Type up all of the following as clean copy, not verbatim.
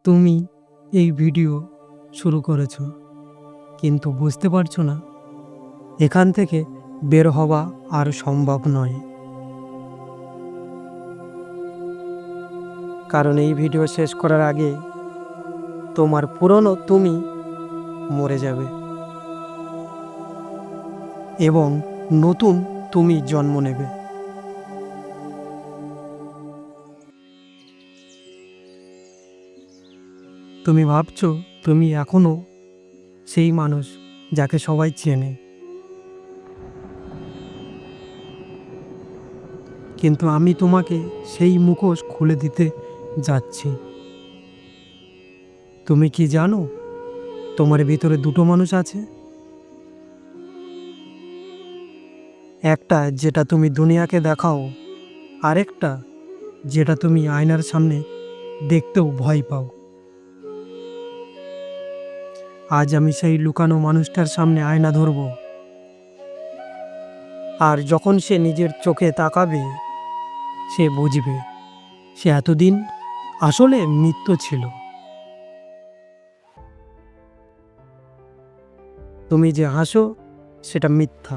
তুমি এই ভিডিও শুরু করেছো, কিন্তু বুঝতে পারছো না এখান থেকে বের হওয়া আর সম্ভব নয়। কারণ এই ভিডিও শেষ করার আগে তোমার পুরনো তুমি মরে যাবে এবং নতুন তুমি জন্ম নেবে। তুমি ভাবছো তুমি এখনো সেই মানুষ যাকে সবাই চেনে, কিন্তু আমি তোমাকে সেই মুখোশ খুলে দিতে যাচ্ছি। তুমি কি জানো তোমার ভিতরে দুটো মানুষ আছে, একটা যেটা তুমি দুনিয়াকে দেখাও, আরেকটা যেটা তুমি আয়নার সামনে দেখতেও ভয় পাও। আজ আমি সেই লুকানো মানুষটার সামনে আয়না ধরব, আর যখন সে নিজের চোখে তাকাবে সে বুঝবে সে এতদিন আসলে মিথ্য ছিল। তুমি যে হাসো সেটা মিথ্যা,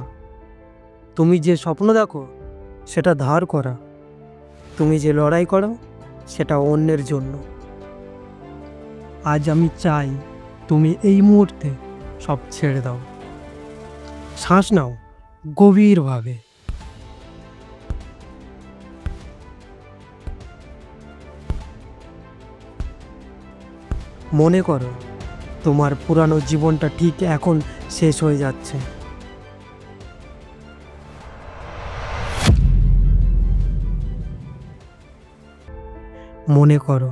তুমি যে স্বপ্ন দেখো সেটা ধার করা, তুমি যে লড়াই করো সেটা অন্যের জন্য। আজ আমি চাই তুমি এই মুহূর্তে সব ছেড়ে দাও, শ্বাস নাও গভীরভাবে। মনে করো তোমার পুরানো জীবনটা ঠিক এখন শেষ হয়ে যাচ্ছে। মনে করো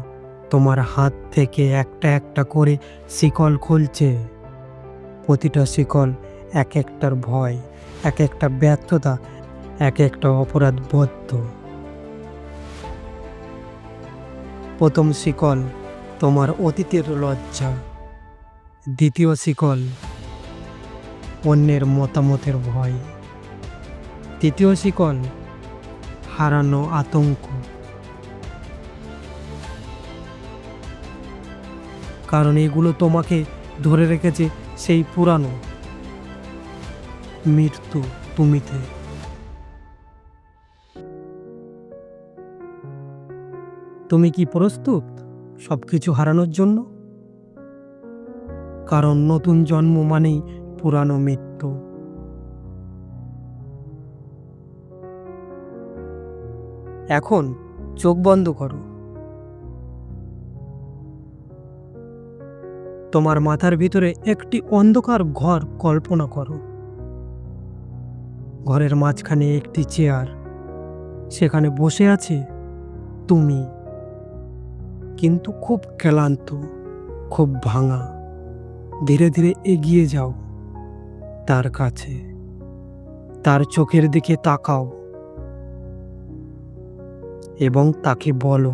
তোমার হাত থেকে একটা একটা করে শিকল খুলছে, প্রতিটা শিকল এক একটার ভয়, এক একটা ব্যর্থতা, এক একটা অপরাধ বদ্ধ। প্রথম শিকল তোমার অতীতের লজ্জা, দ্বিতীয় শিকল অন্যের মতামতের ভয়, তৃতীয় শিকল হারানো আতঙ্ক। কারণ এগুলো তোমাকে ধরে রেখেছে সেই পুরানো মৃত্যু তুমিতে। তুমি কি প্রস্তুত সবকিছু হারানোর জন্য? কারণ নতুন জন্ম মানেই পুরানো মৃত্যু। এখন চোখ বন্ধ করো। তোমার মাথার ভিতরে একটি অন্ধকার ঘর কল্পনা করো। ঘরের মাঝখানে একটি চেয়ার, সেখানে বসে আছে তুমি, কিন্তু খুব ক্লান্ত, খুব ভাঙা। ধীরে ধীরে এগিয়ে যাও তার কাছে, তার চোখের দিকে তাকাও এবং তাকে বলো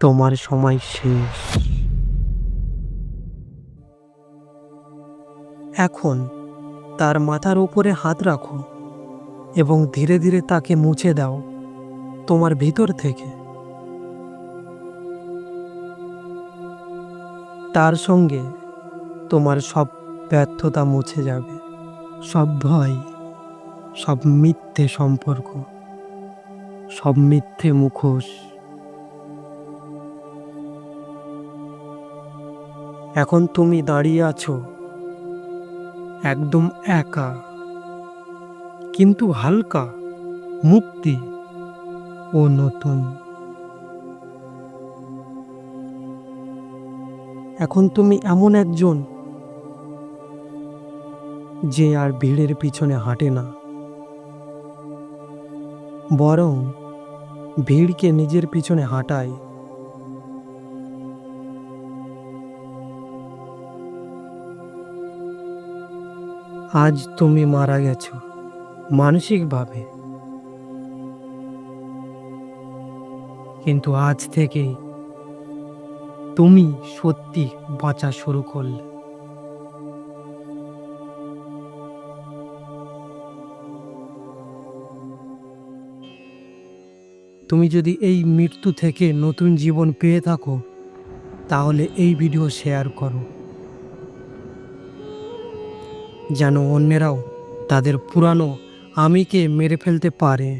তোমার সময় শেষ। এখন তার মাথার উপরে হাত রাখো এবং ধীরে ধীরে তাকে মুছে দাও তোমার ভিতর থেকে। তার সঙ্গে তোমার সব ব্যর্থতা মুছে যাবে, সব ভয়, সব মিথ্যে সম্পর্ক, সব মিথ্যে মুখোশ। এখন তুমি দাঁড়িয়ে আছো একদম একা, কিন্তু হালকা, মুক্তি ও নতুন। এখন তুমি এমন একজন যে আর ভিড়ের পিছনে হাঁটে না, বরং ভিড়কে নিজের পিছনে হাঁটায়। আজ তুমি মারা গেছো মানসিকভাবে, কিন্তু আজ থেকে তুমি সত্যি বাঁচা শুরু করলে। তুমি যদি এই মৃত্যু থেকে নতুন জীবন পেয়ে থাকো, তাহলে এই ভিডিও শেয়ার করো, যেন অন্যেরাও তাদের পুরানো আমিকে মেরে ফেলতে পারে।